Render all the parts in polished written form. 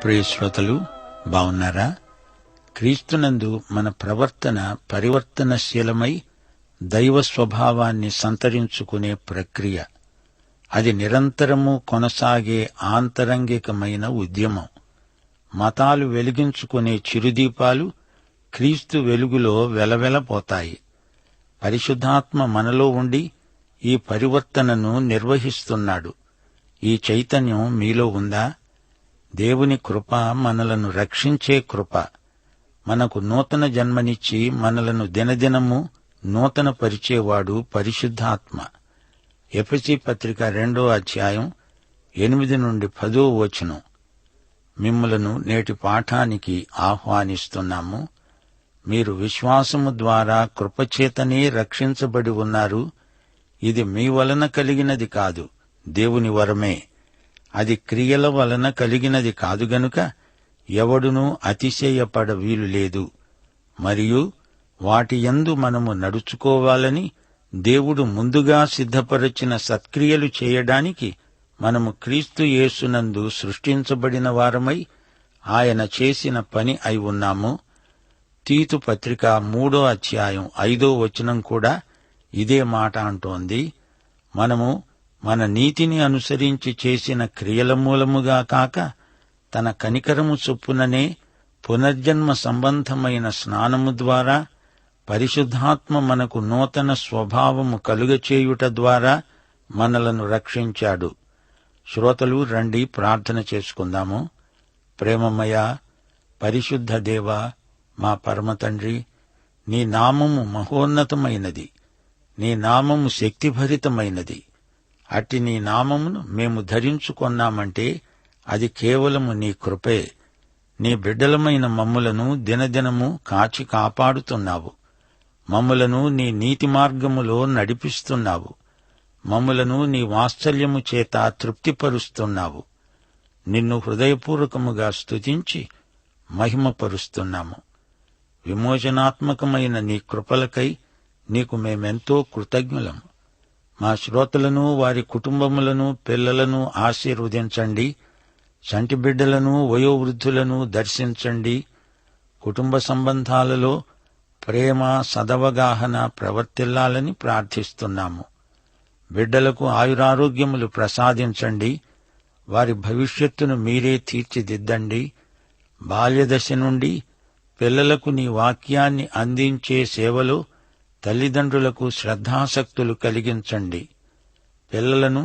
ప్రియ శ్రోతలు, బావున్నారా? క్రీస్తునందు మన ప్రవర్తన పరివర్తనశీలమై దైవ స్వభావాన్ని సంతరించుకునే ప్రక్రియ. అది నిరంతరము కొనసాగే ఆంతరంగికమైన ఉద్యమం. మతాలు వెలిగించుకునే చిరుదీపాలు క్రీస్తు వెలుగులో వెలవెలపోతాయి. పరిశుద్ధాత్మ మనలో ఉండి ఈ పరివర్తనను నిర్వహిస్తున్నాడు. ఈ చైతన్యం మీలో ఉందా? దేవుని కృప మనలను రక్షించే కృప. మనకు నూతన జన్మనిచ్చి మనలను దినదినము నూతన పరిచేవాడు పరిశుద్ధాత్మ. ఎఫెసీ పత్రిక 2వ అధ్యాయం 8 నుండి 10వ వచనం. మిమ్ములను నేటి పాఠానికి ఆహ్వానిస్తున్నాము. మీరు విశ్వాసము ద్వారా కృపచేతనే రక్షించబడి ఉన్నారు. ఇది మీ వలన కలిగినది కాదు, దేవుని వరమే. అది క్రియల వలన కలిగినది కాదు గనుక ఎవడునూ అతిశయపడ వీలు లేదు. మరియు వాటి యందు మనము నడుచుకోవాలని దేవుడు ముందుగా సిద్ధపరచిన సత్క్రియలు చేయడానికి మనము క్రీస్తు యేసునందు సృష్టించబడిన వారమై ఆయన చేసిన పని అయి ఉన్నాము. తీతు పత్రిక 3వ అధ్యాయం 5వ వచనం కూడా ఇదే మాట అంటోంది. మనము మన నీతిని అనుసరించి చేసిన క్రియల మూలముగా కాక తన కనికరము చొప్పుననే పునర్జన్మ సంబంధమైన స్నానము ద్వారా పరిశుద్ధాత్మ మనకు నూతన స్వభావము కలుగచేయుట ద్వారా మనలను రక్షించాడు. శ్రోతలు, రండి ప్రార్థన చేసుకుందాము. ప్రేమమయ పరిశుద్ధ దేవా, మా పరమతండ్రి, నీ నామము మహోన్నతమైనది, నీ నామము శక్తిభరితమైనది. అట్టి నీ నామమును మేము ధరించుకొన్నామంటే అది కేవలము నీ కృపే. నీ బిడ్డలమైన మమ్ములను దినదినము కాచి కాపాడుతున్నావు. మమ్ములను నీ నీతి మార్గములో నడిపిస్తున్నావు. మమ్ములను నీ వాత్సల్యము చేత తృప్తిపరుస్తున్నావు. నిన్ను హృదయపూర్వకముగా స్తుతించి మహిమపరుస్తున్నాము. విమోచనాత్మకమైన నీ కృపలకై నీకు మేమెంతో కృతజ్ఞులము. మా శ్రోతలను, వారి కుటుంబములను, పిల్లలను ఆశీర్వదించండి. చంటి బిడ్డలను, వయోవృద్ధులను దర్శించండి. కుటుంబ సంబంధాలలో ప్రేమ, సదవగాహన ప్రవర్తిల్లాలని ప్రార్థిస్తున్నాము. బిడ్డలకు ఆయురారోగ్యములు ప్రసాదించండి. వారి భవిష్యత్తును మీరే తీర్చిదిద్దండి. బాల్యదశ నుండి పిల్లలకు నీ వాక్యాన్ని అందించే సేవలో తల్లిదండ్రులకు శ్రద్ధాసక్తులు కలిగించండి. పిల్లలను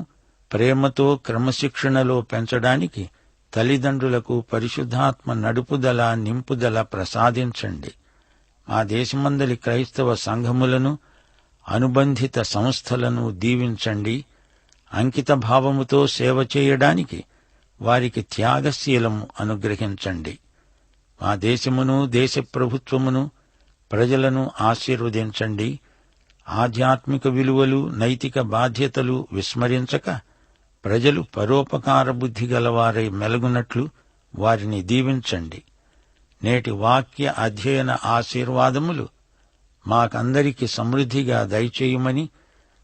ప్రేమతో క్రమశిక్షణలో పెంచడానికి తల్లిదండ్రులకు పరిశుద్ధాత్మ నడుపుదల, నింపుదల ప్రసాదించండి. మా దేశమందలి క్రైస్తవ సంఘములను, అనుబంధిత సంస్థలను దీవించండి. అంకిత భావముతో సేవ చేయడానికి వారికి త్యాగశీలము అనుగ్రహించండి. మా దేశమును, దేశ ప్రభుత్వమును, ప్రజలను ఆశీర్వదించండి. ఆధ్యాత్మిక విలువలు, నైతిక బాధ్యతలు విస్మరించక ప్రజలు పరోపకార బుద్ధి గలవారై మెలగునట్లు వారిని దీవించండి. నేటి వాక్య అధ్యయన ఆశీర్వాదములు మాకందరికి సమృద్ధిగా దయచేయుమని,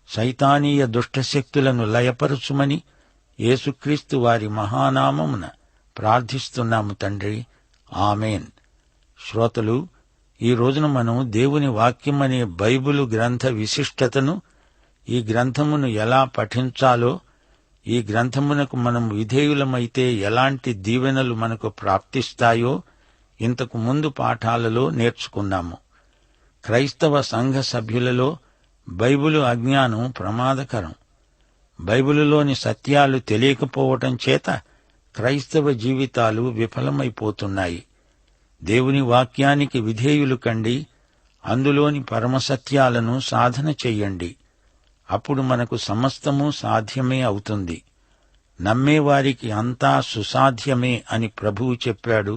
సైతానీయ దుష్టశక్తులను లయపరచుమని యేసుక్రీస్తు వారి మహానామమున ప్రార్థిస్తున్నాము తండ్రి. ఆమేన్. శ్రోతలు, ఈ రోజున మనం దేవుని వాక్యమనే బైబిలు గ్రంథ విశిష్టతను, ఈ గ్రంథమును ఎలా పఠించాలో, ఈ గ్రంథమునకు మనం విధేయులమైతే ఎలాంటి దీవెనలు మనకు ప్రాప్తిస్తాయో ఇంతకు ముందు పాఠాలలో నేర్చుకున్నాము. క్రైస్తవ సంఘ సభ్యులలో బైబిలు అజ్ఞానం ప్రమాదకరం. బైబిలులోని సత్యాలు తెలియకపోవటం చేత క్రైస్తవ జీవితాలు విఫలమైపోతున్నాయి. దేవుని వాక్యానికి విధేయులు కండి. అందులోని పరమసత్యాలను సాధన చెయ్యండి. అప్పుడు మనకు సమస్తము సాధ్యమే అవుతుంది. నమ్మేవారికి అంతా సుసాధ్యమే అని ప్రభువు చెప్పాడు.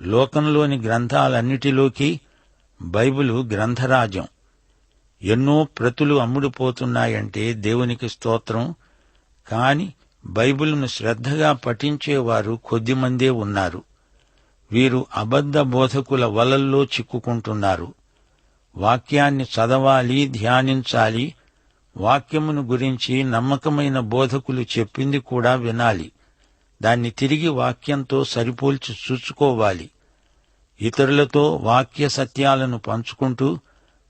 లోకంలోని గ్రంథాలన్నిటిలోకి బైబిలు గ్రంథరాజ్యం. ఎన్నో ప్రతులు అమ్ముడుపోతున్నాయంటే దేవునికి స్తోత్రం. కాని బైబిలును శ్రద్ధగా పఠించేవారు కొద్దిమందే ఉన్నారు. వీరు అబద్ధ బోధకుల వలల్లో చిక్కుకుంటున్నారు. వాక్యాన్ని చదవాలి, ధ్యానించాలి. వాక్యమును గురించి నమ్మకమైన బోధకులు చెప్పింది కూడా వినాలి. దాన్ని తిరిగి వాక్యంతో సరిపోల్చి చూసుకోవాలి. ఇతరులతో వాక్య సత్యాలను పంచుకుంటూ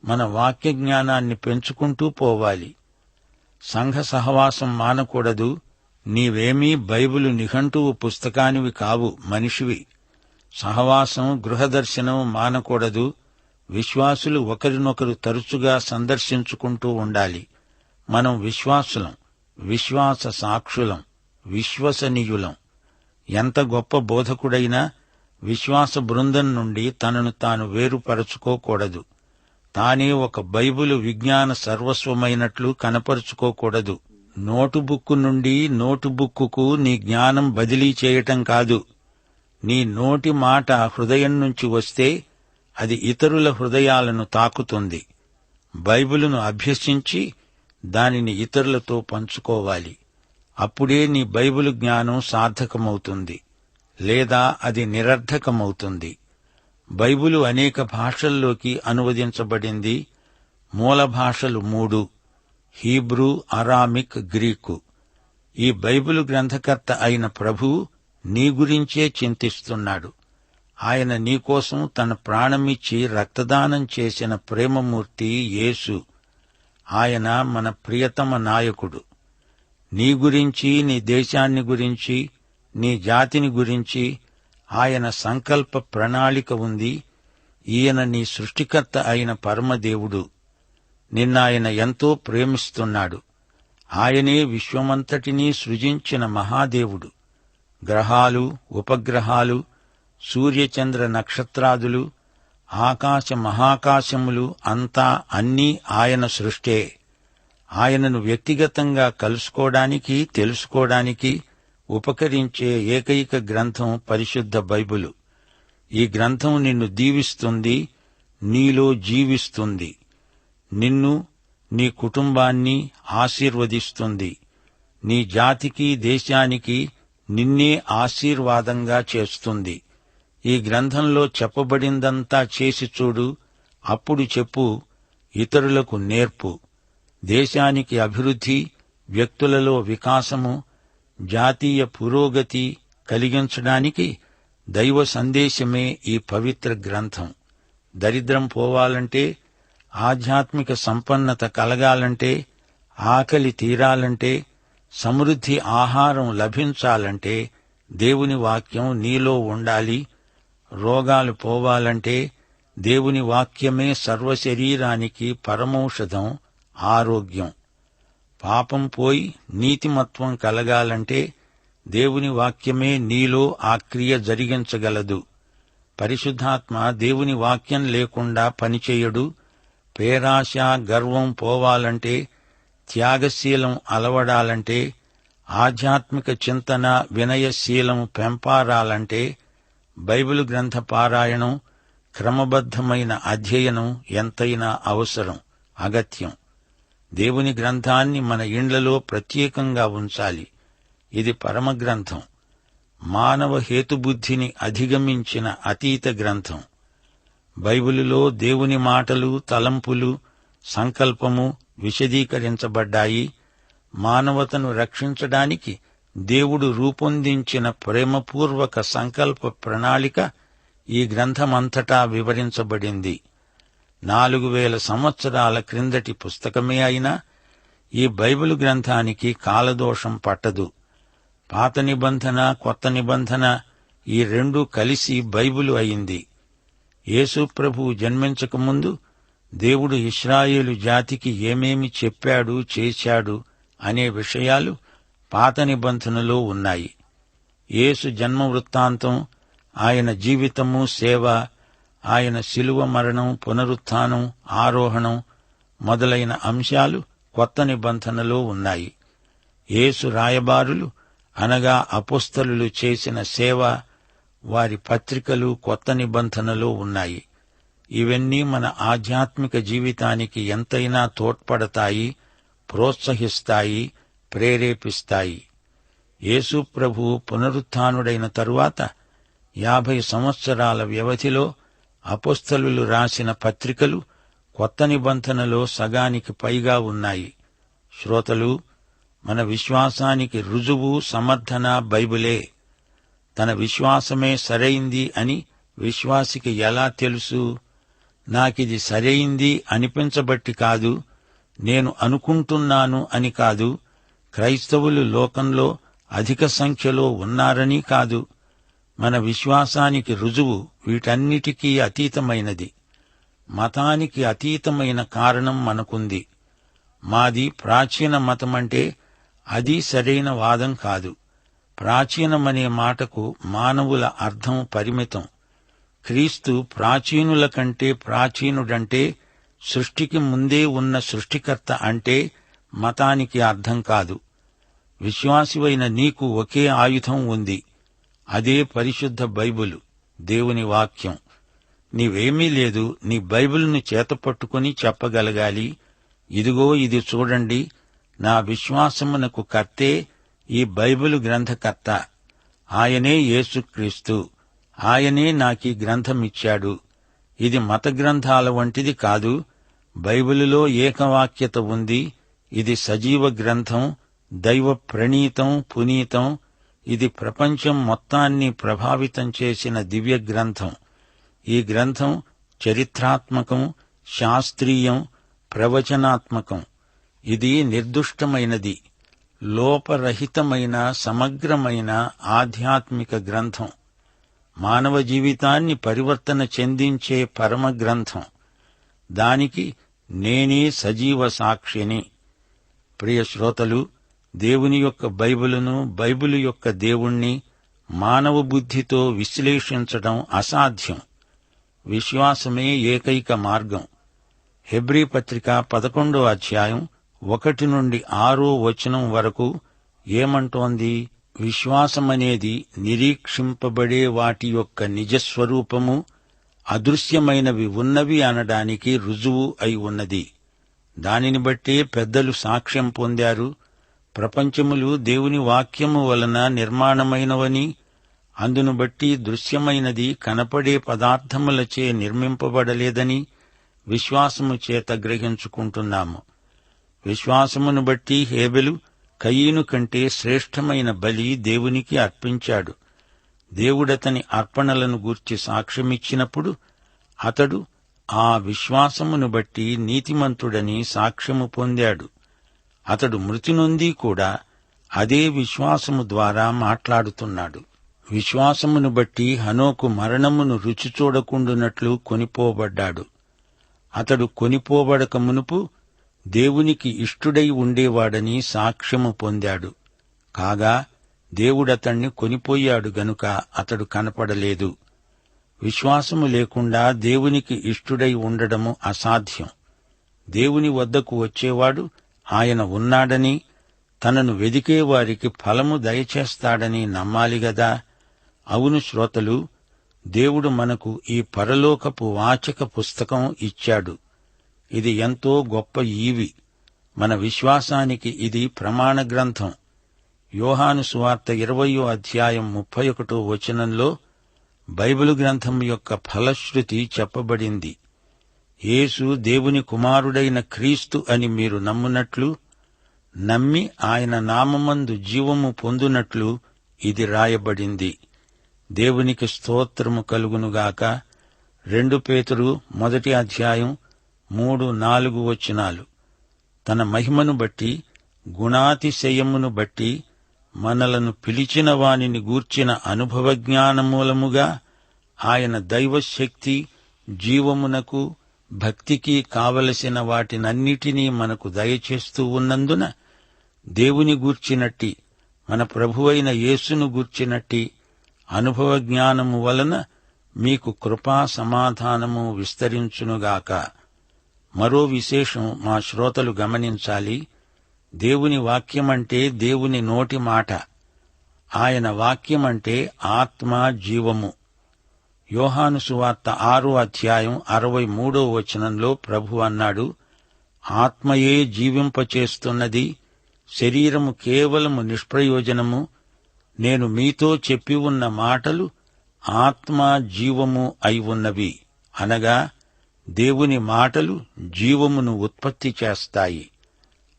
మన వాక్య జ్ఞానాన్ని పెంచుకుంటూ పోవాలి. సంఘ సహవాసం మానకూడదు. నీవేమీ బైబిలు నిఘంటువు పుస్తకానివి కావు, మనిషివి. సహవాసం, గృహదర్శనం మానకూడదు. విశ్వాసులు ఒకరినొకరు తరచుగా సందర్శించుకుంటూ ఉండాలి. మనం విశ్వాసులం, విశ్వాస సాక్షులం, విశ్వసనీయులం. ఎంత గొప్ప బోధకుడైనా విశ్వాస బృందం నుండి తనను తాను వేరుపరచుకోకూడదు. తానే ఒక బైబిలు విజ్ఞాన సర్వస్వమైనట్లు కనపరుచుకోకూడదు. నోటుబుక్కు నుండి నోటుబుక్కుకు నీ జ్ఞానం బదిలీ చేయటం కాదు. నీ నోటి మాట హృదయం నుంచి వస్తే అది ఇతరుల హృదయాలను తాకుతుంది. బైబిలును అభ్యసించి దానిని ఇతరులతో పంచుకోవాలి. అప్పుడే నీ బైబిలు జ్ఞానం సార్థకమవుతుంది, లేదా అది నిరర్థకమవుతుంది. బైబిలు అనేక భాషల్లోకి అనువదించబడింది. మూల భాషలు 3: హీబ్రూ, అరామిక్, గ్రీకు. ఈ బైబిలు గ్రంథకర్త అయిన ప్రభువు నీ గురించే చింతిస్తున్నాడు. ఆయన నీకోసం తన ప్రాణమిచ్చి రక్తదానం చేసిన ప్రేమమూర్తి యేసు. ఆయన మన ప్రియతమ నాయకుడు. నీ గురించి, నీ దేశాన్ని గురించి, నీ జాతిని గురించి ఆయన సంకల్ప ప్రణాళిక ఉంది. ఈయన నీ సృష్టికర్త అయిన పరమదేవుడు. నిన్నాయన ఎంతో ప్రేమిస్తున్నాడు. ఆయనే విశ్వమంతటినీ సృజించిన మహాదేవుడు. గ్రహాలు, ఉపగ్రహాలు, సూర్యచంద్ర నక్షత్రాదులు, ఆకాశ మహాకాశములు అంతా అన్నీ ఆయన సృష్టే. ఆయనను వ్యక్తిగతంగా కలుసుకోవడానికి, తెలుసుకోవడానికి ఉపకరించే ఏకైక గ్రంథం పరిశుద్ధ బైబిలు. ఈ గ్రంథం నిన్ను దీవిస్తుంది, నీలో జీవిస్తుంది. నిన్ను, నీ కుటుంబాన్ని ఆశీర్వదిస్తుంది. నీ జాతికి, దేశానికి నిన్నే ఆశీర్వాదంగా చేస్తుంది. ఈ గ్రంథంలో చెప్పబడిందంతా చేసి చూడు. అప్పుడు చెప్పు, ఇతరులకు నేర్పు. దేశానికి అభివృద్ధి, వ్యక్తులలో వికాసము, జాతీయ పురోగతి కలిగించడానికి దైవ సందేశమే ఈ పవిత్ర గ్రంథం. దరిద్రం పోవాలంటే, ఆధ్యాత్మిక సంపన్నత కలగాలంటే, ఆకలి తీరాలంటే, సమృద్ధి ఆహారం లభించాలంటే దేవుని వాక్యం నీలో ఉండాలి. రోగాలు పోవాలంటే దేవుని వాక్యమే సర్వశరీరానికి పరమౌషధం, ఆరోగ్యం. పాపం పోయి నీతిమత్వం కలగాలంటే దేవుని వాక్యమే నీలో ఆ క్రియ జరిగించగలదు. పరిశుద్ధాత్మ దేవుని వాక్యం లేకుండా పనిచేయడు. పేరాశ, గర్వం పోవాలంటే, త్యాగశీలం అలవడాలంటే, ఆధ్యాత్మిక చింతన, వినయశీలం పెంపారాలంటే బైబిలు గ్రంథ పారాయణం, క్రమబద్ధమైన అధ్యయనం ఎంతైనా అవసరం, అగత్యం. దేవుని గ్రంథాన్ని మన ఇండ్లలో ప్రత్యేకంగా ఉంచాలి. ఇది పరమగ్రంథం, మానవ హేతుబుద్ధిని అధిగమించిన అతీత గ్రంథం. బైబిలులో దేవుని మాటలు, తలంపులు, సంకల్పము విశదీకరించబడ్డాయి. మానవతను రక్షించడానికి దేవుడు రూపొందించిన ప్రేమపూర్వక సంకల్ప ప్రణాళిక ఈ గ్రంథమంతటా వివరించబడింది. 4000 సంవత్సరాల క్రిందటి పుస్తకమే అయినా ఈ బైబిలు గ్రంథానికి కాలదోషం పట్టదు. పాత నిబంధన, కొత్త నిబంధన ఈ రెండూ కలిసి బైబిలు అయింది. యేసు ప్రభువు జన్మించకముందు దేవుడు ఇశ్రాయేలు జాతికి ఏమేమి చెప్పాడు, చేశాడు అనే విషయాలు పాత నిబంధనలో ఉన్నాయి. యేసు జన్మ వృత్తాంతం, ఆయన జీవితము, సేవ, ఆయన శిలువ మరణం, పునరుత్థానం, ఆరోహణం మొదలైన అంశాలు కొత్త నిబంధనలో ఉన్నాయి. యేసు రాయబారులు అనగా అపోస్తలులు చేసిన సేవ, వారి పత్రికలు కొత్త నిబంధనలో ఉన్నాయి. ఇవన్నీ మన ఆధ్యాత్మిక జీవితానికి ఎంతైనా తోడ్పడతాయి, ప్రోత్సహిస్తాయి, ప్రేరేపిస్తాయి. యేసు ప్రభువు పునరుత్థానుడైన తరువాత 50 సంవత్సరాల వ్యవధిలో అపోస్తలులు రాసిన పత్రికలు కొత్త నిబంధనలో సగానికి పైగా ఉన్నాయి. శ్రోతలు, మన విశ్వాసానికి రుజువు, సమర్థన బైబిలే. తన విశ్వాసమే సరైంది అని విశ్వాసికి ఎలా తెలుసు? నాకిది సరైంది అనిపించబట్టి కాదు, నేను అనుకుంటున్నాను అని కాదు, క్రైస్తవులు లోకంలో అధిక సంఖ్యలో ఉన్నారని కాదు. మన విశ్వాసానికి రుజువు వీటన్నిటికీ అతీతమైనది. మతానికి అతీతమైన కారణం మనకుంది. మాది ప్రాచీన మతమంటే అది సరైన వాదం కాదు. ప్రాచీనమనే మాటకు మానవుల అర్థం పరిమితం. క్రీస్తు ప్రాచీనుల కంటే ప్రాచీనుడంటే సృష్టికి ముందే ఉన్న సృష్టికర్త అంటే మతానికి అర్థం కాదు. విశ్వాసివైన నీకు ఒకే ఆయుధం ఉంది. అదే పరిశుద్ధ బైబిలు, దేవుని వాక్యం. నీవేమీ లేదు, నీ బైబిలును చేతపట్టుకుని చెప్పగలగాలి, ఇదిగో ఇది చూడండి, నా విశ్వాసమునకు కర్తే ఈ బైబిలు గ్రంథకర్త. ఆయనే యేసుక్రీస్తు. ఆయనే నాకీ గ్రంథమిచ్చాడు. ఇది మత గ్రంథాల వంటిది కాదు. బైబిలులో ఏకవాక్యత ఉంది. ఇది సజీవ గ్రంథం, దైవ ప్రణీతం, పునీతం. ఇది ప్రపంచం మొత్తాన్ని ప్రభావితం చేసిన దివ్య గ్రంథం. ఈ గ్రంథం చరిత్రాత్మకం, శాస్త్రీయం, ప్రవచనాత్మకం. ఇది నిర్దుష్టమైనది, లోపరహితమైన సమగ్రమైన ఆధ్యాత్మిక గ్రంథం. మానవ జీవితాన్ని పరివర్తన చెందించే పరమ గ్రంథం. దానికి నేనే సజీవ సాక్షిని. ప్రియ శ్రోతలు, దేవుని యొక్క బైబిలును, బైబిలు యొక్క దేవుణ్ణి మానవ బుద్ధితో విశ్లేషించడం అసాధ్యం. విశ్వాసమే ఏకైక మార్గం. హెబ్రీ పత్రిక 11వ అధ్యాయం 1 నుండి 6వ వచనం వరకు ఏమంటోంది? విశ్వాసమనేది నిరీక్షింపబడే వాటి యొక్క నిజస్వరూపము, అదృశ్యమైనవి ఉన్నవి అనడానికి రుజువు అయి ఉన్నది. దానిని బట్టే పెద్దలు సాక్ష్యం పొందారు. ప్రపంచములు దేవుని వాక్యము వలన నిర్మాణమైనవని, అందును బట్టి దృశ్యమైనది కనపడే పదార్థములచే నిర్మింపబడలేదని విశ్వాసము చేత గ్రహించుకుంటున్నాము. విశ్వాసమును బట్టి హేబెలు కయీను కంటే శ్రేష్టమైన బలి దేవునికి అర్పించాడు. దేవుడతని అర్పణలను గూర్చి సాక్ష్యమిచ్చినప్పుడు అతడు ఆ విశ్వాసమును బట్టి నీతిమంతుడని సాక్ష్యము పొందాడు. అతడు మృతి నొంది కూడా అదే విశ్వాసము ద్వారా మాట్లాడుతున్నాడు. విశ్వాసమును బట్టి హనోకు మరణమును రుచి చూడకుండునట్లు కొనిపోబడ్డాడు. అతడు కొనిపోబడక మునుపు దేవునికి ఇష్టుడై ఉండేవాడని సాక్ష్యము పొందాడు. కాగా దేవుడతణ్ణి కొనిపోయాడు గనుక అతడు కనపడలేదు. విశ్వాసము లేకుండా దేవునికి ఇష్టుడై ఉండడము అసాధ్యం. దేవుని వద్దకు వచ్చేవాడు ఆయన ఉన్నాడని, తనను వెదికేవారికి ఫలము దయచేస్తాడని నమ్మాలిగదా. అవును శ్రోతలు, దేవుడు మనకు ఈ పరలోకపు వాచక పుస్తకం ఇచ్చాడు. ఇది ఎంతో గొప్ప ఈవి. మన విశ్వాసానికి ఇది ప్రమాణ గ్రంథం. యోహాను సువార్త 20వ అధ్యాయం 31వ వచనంలో బైబిలు గ్రంథం యొక్క ఫలశ్రుతి చెప్పబడింది. యేసు దేవుని కుమారుడైన క్రీస్తు అని మీరు నమ్మునట్లు, నమ్మి ఆయన నామమందు జీవము పొందునట్లు ఇది రాయబడింది. దేవునికి స్తోత్రము కలుగునుగాక. 2 పేతురు 1వ అధ్యాయం 3-4 వచనాలు. తన మహిమను బట్టి, గుణాతిశయమును బట్టి మనలను పిలిచిన వానిని గూర్చిన అనుభవజ్ఞానమూలముగా ఆయన దైవశక్తి, జీవమునకు, భక్తికి కావలసిన వాటినన్నిటినీ మనకు దయచేస్తూ ఉన్నందున దేవుని గూర్చినట్టి, మన ప్రభువైన యేసును గూర్చినట్టి అనుభవజ్ఞానము వలన మీకు కృపా సమాధానము విస్తరించునుగాక. మరో విశేషం మా శ్రోతలు గమనించాలి. దేవుని వాక్యమంటే దేవుని నోటి మాట. ఆయన వాక్యమంటే ఆత్మ, జీవము. యోహాను సువార్త 6వ అధ్యాయం 63వ వచనంలో ప్రభు అన్నాడు, ఆత్మయే జీవింపచేస్తున్నది, శరీరము కేవలము నిష్ప్రయోజనము. నేను మీతో చెప్పి ఉన్న మాటలు ఆత్మ, జీవము అయి ఉన్నవి. అనగా దేవుని మాటలు జీవమును ఉత్పత్తి చేస్తాయి.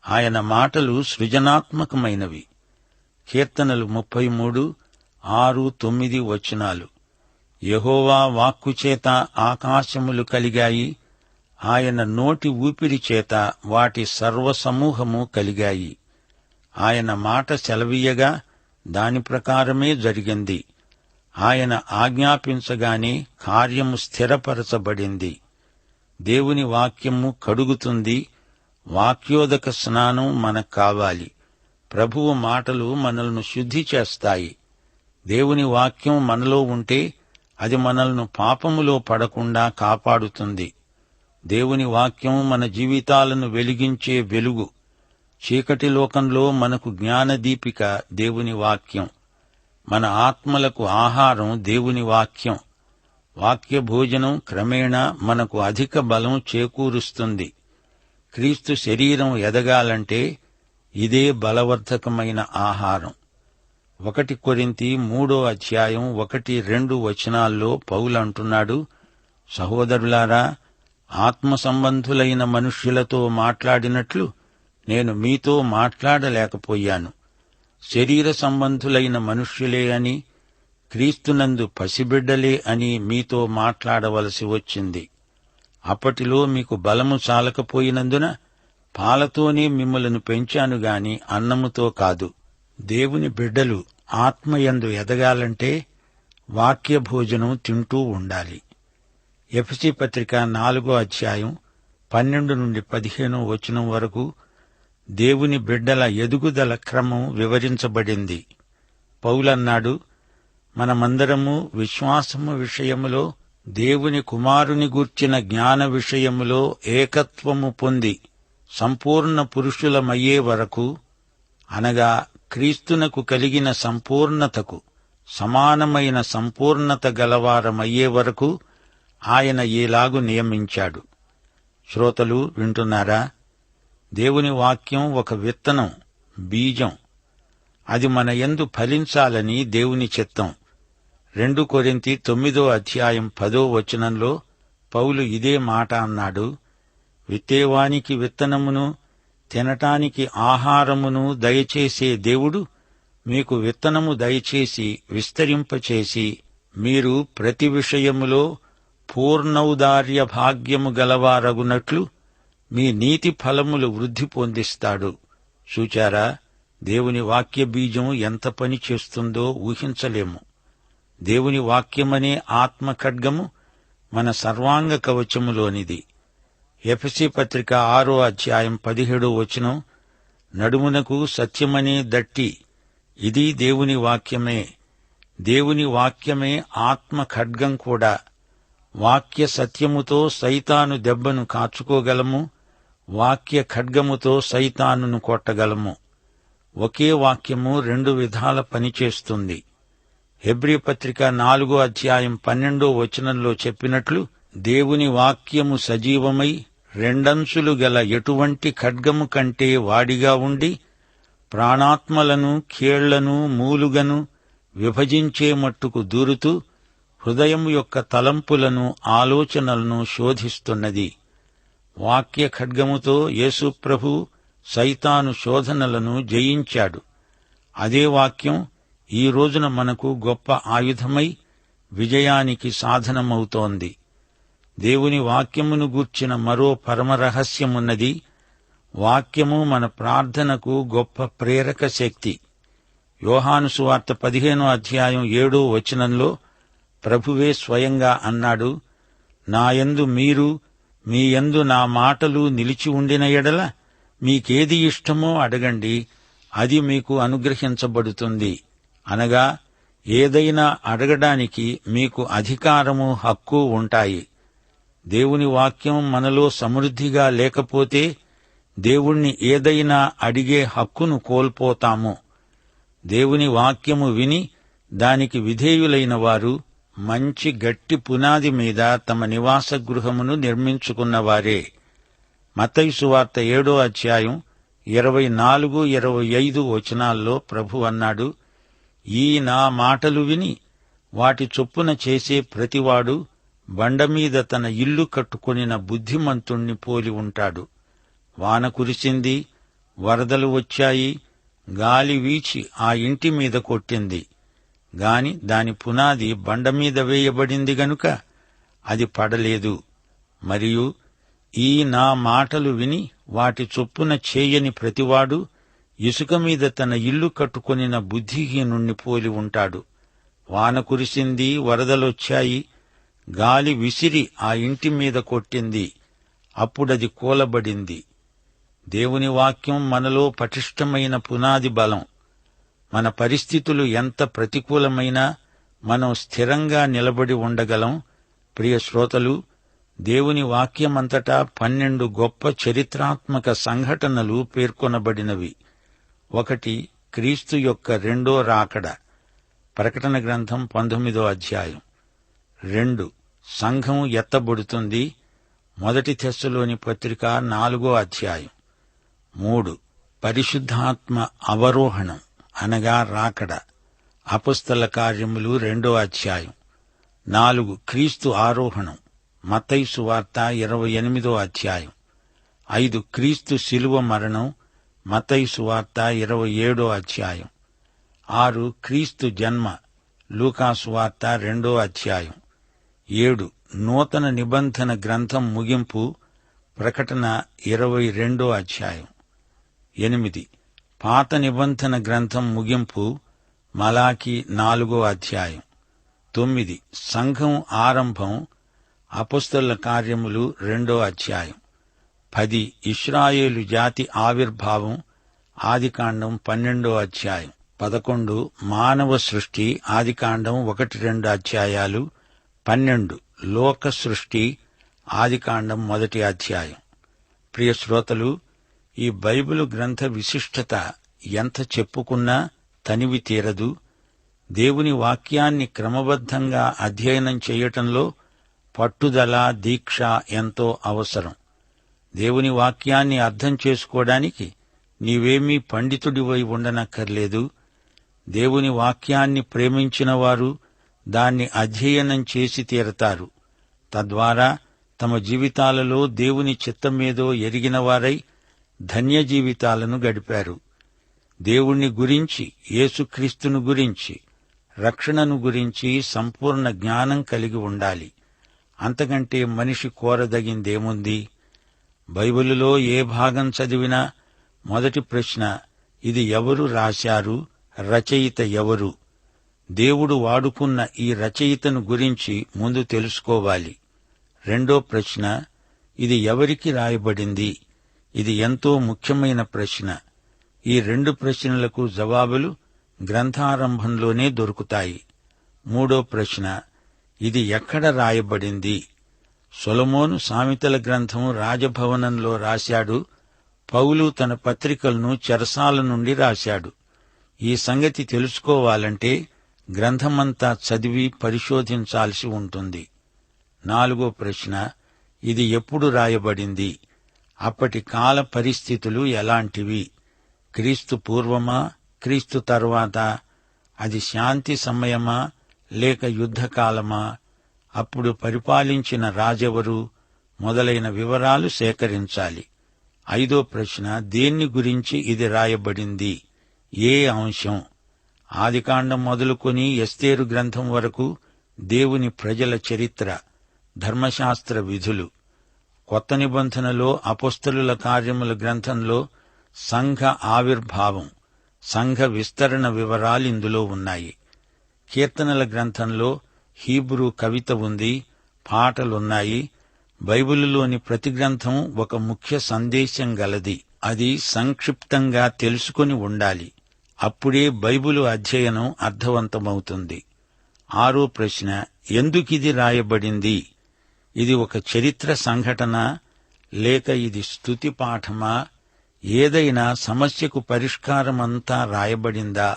ఆయన మాటలు సృజనాత్మకమైనవి. కీర్తనలు 33, 6, 9 వచనాలు. యెహోవా వాక్కుచేత ఆకాశములు కలిగాయి, ఆయన నోటి ఊపిరి చేత వాటి సర్వసమూహము కలిగాయి. ఆయన మాట సెలవీయగా దాని ప్రకారమే జరిగింది. ఆయన ఆజ్ఞాపించగానే కార్యము స్థిరపరచబడింది. దేవుని వాక్యము కడుగుతుంది. వాక్యోదక స్నానం మనకు కావాలి. ప్రభువు మాటలు మనల్ని శుద్ధి చేస్తాయి. దేవుని వాక్యం మనలో ఉంటే అది మనల్ని పాపములో పడకుండా కాపాడుతుంది. దేవుని వాక్యం మన జీవితాలను వెలిగించే వెలుగు. చీకటి లోకంలో మనకు జ్ఞానదీపిక దేవుని వాక్యం. మన ఆత్మలకు ఆహారం దేవుని వాక్యం. వాక్య భోజనం క్రమేణా మనకు అధిక బలం చేకూరుస్తుంది. క్రీస్తు శరీరం ఎదగాలంటే ఇదే బలవర్ధకమైన ఆహారం. 1 కొరింథీ 3:1-2 వచనాల్లో పౌలంటున్నాడు, సహోదరులారా, ఆత్మ సంబంధులైన మనుష్యులతో మాట్లాడినట్లు నేను మీతో మాట్లాడలేకపోయాను. శరీర సంబంధులైన మనుష్యులే అని, క్రీస్తునందు పసిబిడ్డలే అని మీతో మాట్లాడవలసి వచ్చింది. అప్పటిలో మీకు బలము చాలకపోయినందున పాలతోనే మిమ్మలను పెంచాను గాని అన్నముతో కాదు. దేవుని బిడ్డలు ఆత్మయందు ఎదగాలంటే వాక్య భోజనం తింటూ ఉండాలి. ఎఫెసీ పత్రిక 4:12-15 వచనం వరకు దేవుని బిడ్డల ఎదుగుదల క్రమం వివరించబడింది. పౌలన్నాడు, మనమందరము విశ్వాసము విషయములో దేవుని కుమారుని గూర్చిన జ్ఞాన విషయములో ఏకత్వము పొంది సంపూర్ణ పురుషులమయ్యే వరకు, అనగా క్రీస్తునకు కలిగిన సంపూర్ణతకు సమానమైన సంపూర్ణత గలవారమయ్యే వరకు ఆయన ఈలాగు నియమించాడు. శ్రోతలు వింటున్నారా? దేవుని వాక్యం ఒక విత్తనం, బీజం. అది మన యందు ఫలించాలని దేవుని చిత్తం. 2 కొరింథీ 9:10 వచనంలో పౌలు ఇదే మాట అన్నాడు. విత్తేవానికి విత్తనమును, తినటానికి ఆహారమును దయచేసే దేవుడు మీకు విత్తనము దయచేసి విస్తరింపచేసి మీరు ప్రతి విషయములో పూర్ణౌదార్య భాగ్యము గలవారగునట్లు మీ నీతి ఫలములు వృద్ధి పొందిస్తాడు. చూచారా, దేవుని వాక్య బీజం ఎంత పని చేస్తుందో ఊహించలేము. దేవుని వాక్యమనే ఆత్మ ఖడ్గము మన సర్వాంగ కవచములోనిది. ఎఫెసీ పత్రిక 6:17 వచనం, నడుమునకు సత్యమనే దట్టి, ఇది దేవుని వాక్యమే. దేవుని వాక్యమే ఆత్మ ఖడ్గం కూడా. వాక్య సత్యముతో సైతాను దెబ్బను కాచుకోగలము, వాక్య ఖడ్గముతో సైతానును కొట్టగలము. ఒకే వాక్యము 2 విధాల పనిచేస్తుంది. హెబ్రీ పత్రిక 4:12 వచనంలో చెప్పినట్లు, దేవుని వాక్యము సజీవమై రెండంచులు గల ఎటువంటి ఖడ్గము కంటే వాడిగా ఉండి ప్రాణాత్మలను, కీళ్లను, మూలుగను విభజించే మట్టుకు దూరుతూ హృదయం యొక్క తలంపులను, ఆలోచనలను శోధిస్తున్నది. వాక్య ఖడ్గముతో యేసు ప్రభు సైతాను శోధనలను జయించాడు. అదే వాక్యం ఈ రోజున మనకు గొప్ప ఆయుధమై విజయానికి సాధనమవుతోంది. దేవుని వాక్యమును గూర్చిన మరో పరమరహస్యమున్నది. వాక్యము మన ప్రార్థనకు గొప్ప ప్రేరక శక్తి. యోహాను సువార్త 15:7 వచనంలో ప్రభువే స్వయంగా అన్నాడు, నాయందు మీరు, మీ యందు నా మాటలు నిలిచి ఉండిన ఎడల మీకేది ఇష్టమో అడగండి, అది మీకు అనుగ్రహించబడుతుంది. అనగా ఏదైనా అడగడానికి మీకు అధికారము, హక్కు ఉంటాయి. దేవుని వాక్యం మనలో సమృద్ధిగా లేకపోతే దేవుణ్ణి ఏదైనా అడిగే హక్కును కోల్పోతాము. దేవుని వాక్యము విని దానికి విధేయులైన వారు మంచి గట్టి పునాది మీద తమ నివాస గృహమును నిర్మించుకున్నవారే. మత్తయి సువార్త 7:24-25 వచనాల్లో ప్రభు అన్నాడు, ఈ నా మాటలు విని వాటి చొప్పున చేసే ప్రతివాడు బండమీద తన ఇల్లు కట్టుకొనిన బుద్ధిమంతుణ్ణి పోలి ఉంటాడు. వాన కురిసింది, వరదలు వచ్చాయి, గాలి వీచి ఆ ఇంటి మీద కొట్టింది. గాని దాని పునాది బండమీద వేయబడింది గనుక అది పడలేదు. మరియు ఈ నా మాటలు విని వాటి చొప్పున చేయని ప్రతివాడు ఇసుక మీద తన ఇల్లు కట్టుకొనిన బుద్ధిహీనుణ్ణి పోలి ఉంటాడు. వాన కురిసింది, వరదలొచ్చాయి, గాలి విసిరి ఆ ఇంటి మీద కొట్టింది, అప్పుడది కూలబడింది. దేవుని వాక్యం మనలో పటిష్టమైన పునాది బలం. మన పరిస్థితులు ఎంత ప్రతికూలమైనా మనం స్థిరంగా నిలబడి ఉండగలం. ప్రియ శ్రోతలు, దేవుని వాక్యమంతటా 12 గొప్ప చరిత్రాత్మక సంఘటనలు పేర్కొనబడినవి. 1. క్రీస్తు యొక్క రెండో రాకడ. ప్రకటన గ్రంథం 19వ అధ్యాయం. 2. సంఘం ఎత్తబడుతుంది. 1 తెస్సలోని పత్రిక 4వ అధ్యాయం. 3. పరిశుద్ధాత్మ అవరోహణం అనగా రాకడ. అపొస్తల కార్యములు 2వ అధ్యాయం. 4. క్రీస్తు ఆరోహణం. మత్తయి సువార్త 28వ అధ్యాయం. 5. క్రీస్తు శిలువ మరణం. మత్తయి సువార్త 27వ అధ్యాయం. 6. క్రీస్తు జన్మ. లూకా సువార్త 2వ అధ్యాయం. 7. నూతన నిబంధన గ్రంథం ముగింపు. ప్రకటన 22వ అధ్యాయం. 8. పాత నిబంధన గ్రంథం ముగింపు. మలాకి 4వ అధ్యాయం. 9. సంఘం ఆరంభం. అపొస్తలుల కార్యములు 2వ అధ్యాయం. 10. ఇశ్రాయేలు జాతి ఆవిర్భావం. ఆదికాండం 12వ అధ్యాయం. 11. మానవ సృష్టి. ఆదికాండం 1-2 అధ్యాయాలు. 12. లోక సృష్టి. ఆదికాండం 1వ అధ్యాయం. ప్రియ శ్రోతలు, ఈ బైబిలు గ్రంథ విశిష్టత ఎంత చెప్పుకున్నా తనివి తీరదు. దేవుని వాక్యాన్ని క్రమబద్ధంగా అధ్యయనం చేయటంలో పట్టుదల, దీక్ష ఎంతో అవసరం. దేవుని వాక్యాన్ని అర్థం చేసుకోవడానికి నీవేమీ పండితుడివై ఉండనక్కర్లేదు. దేవుని వాక్యాన్ని ప్రేమించిన వారు దాన్ని అధ్యయనం చేసి తీరతారు. తద్వారా తమ జీవితాలలో దేవుని చిత్తమేదో ఎరిగినవారై ధన్య జీవితాలను గడిపారు. దేవుణ్ణి గురించి, యేసుక్రీస్తును గురించి, రక్షణను గురించి సంపూర్ణ జ్ఞానం కలిగి ఉండాలి. అంతకంటే మనిషి కోరదగిందేముంది? బైబిలులో ఏ భాగం చదివినా మొదటి ప్రశ్న, ఇది ఎవరు రాశారు? రచయిత ఎవరు? దేవుడు వాడుకున్న ఈ రచయితను గురించి ముందు తెలుసుకోవాలి. రెండో ప్రశ్న, ఇది ఎవరికి రాయబడింది? ఇది ఎంతో ముఖ్యమైన ప్రశ్న. ఈ 2 ప్రశ్నలకు జవాబులు గ్రంథారంభంలోనే దొరుకుతాయి. మూడో ప్రశ్న, ఇది ఎక్కడ రాయబడింది? సొలొమోను సామెతల గ్రంథం రాజభవనంలో రాశాడు. పౌలు తన పత్రికలను చెరసాల నుండి రాశాడు. ఈ సంగతి తెలుసుకోవాలంటే గ్రంథమంతా చదివి పరిశోధించాల్సి ఉంటుంది. నాలుగో ప్రశ్న, ఇది ఎప్పుడు రాయబడింది? అప్పటి కాల పరిస్థితులు ఎలాంటివి? క్రీస్తు పూర్వమా, క్రీస్తు తరువాత? అది శాంతి సమయమా లేక యుద్ధకాలమా? అప్పుడు పరిపాలించిన రాజెవరు? మొదలైన వివరాలు సేకరించాలి. ఐదో ప్రశ్న, దేన్ని గురించి ఇది రాయబడింది? ఏ అంశం? ఆదికాండం మొదలుకొని ఎస్తేరు గ్రంథం వరకు దేవుని ప్రజల చరిత్ర, ధర్మశాస్త్ర విధులు. కొత్త నిబంధనలో అపొస్తలుల కార్యముల గ్రంథంలో సంఘ ఆవిర్భావం, సంఘ విస్తరణ వివరాలిందులో ఉన్నాయి. కీర్తనల గ్రంథంలో హీబ్రూ కవిత ఉంది, పాటలున్నాయి. బైబిలులోని ప్రతి గ్రంథం ఒక ముఖ్య సందేశం గలది. అది సంక్షిప్తంగా తెలుసుకొని ఉండాలి. అప్పుడే బైబిలు అధ్యయనం అర్థవంతమవుతుంది. ఆరో ప్రశ్న, ఎందుకిది రాయబడింది? ఇది ఒక చరిత్ర సంఘటన లేక ఇది స్తుతి పాఠమా? ఏదైనా సమస్యకు పరిష్కారమంతా రాయబడిందా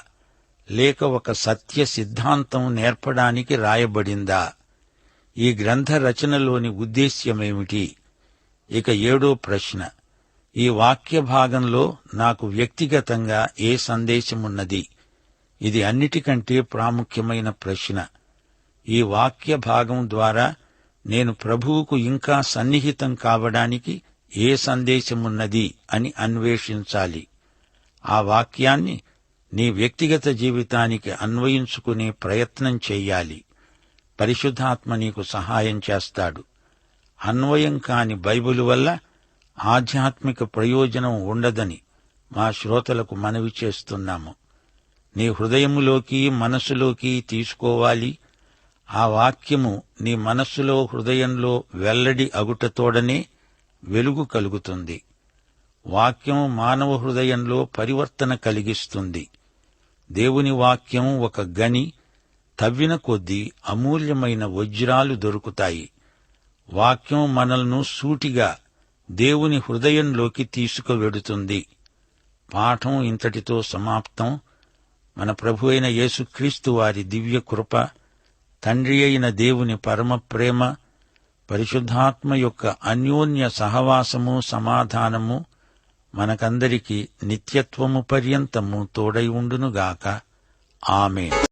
లేక ఒక సత్య సిద్ధాంతం నేర్పడానికి రాయబడిందా? ఈ గ్రంథ రచనలోని ఉద్దేశ్యమేమిటి? ఇక ఏడో ప్రశ్న, ఈ వాక్య భాగంలో నాకు వ్యక్తిగతంగా ఏ సందేశమున్నది? ఇది అన్నిటికంటే ప్రాముఖ్యమైన ప్రశ్న. ఈ వాక్య భాగం ద్వారా నేను ప్రభువుకు ఇంకా సన్నిహితం కావడానికి ఏ సందేశమున్నది అని అన్వేషించాలి. ఆ వాక్యాన్ని నీ వ్యక్తిగత జీవితానికి అన్వయించుకునే ప్రయత్నం చెయ్యాలి. పరిశుద్ధాత్మ నీకు సహాయం చేస్తాడు. అన్వయం కాని బైబిలు వల్ల ఆధ్యాత్మిక ప్రయోజనం ఉండదని మా శ్రోతలకు మనవి చేస్తున్నాము. నీ హృదయములోకి మనస్సులోకి తీసుకోవాలి. ఆ వాక్యము నీ మనస్సులో హృదయంలో వెల్లడి అగుటతోడనే వెలుగు కలుగుతుంది. వాక్యం మానవ హృదయంలో పరివర్తన కలిగిస్తుంది. దేవుని వాక్యం ఒక గని, తవ్విన కొద్దీ అమూల్యమైన వజ్రాలు దొరుకుతాయి. వాక్యం మనల్ని సూటిగా దేవుని హృదయంలోకి తీసుకువెడుతుంది. పాఠం ఇంతటితో సమాప్తం. మన ప్రభు అయిన యేసుక్రీస్తు వారి దివ్య కృప, తండ్రి అయిన దేవుని పరమ ప్రేమ, పరిశుద్ధాత్మ యొక్క అన్యోన్య సహవాసము, సమాధానము మనకందరికీ నిత్యత్వము పర్యంతము తోడై ఉండునుగాక. ఆమేన్.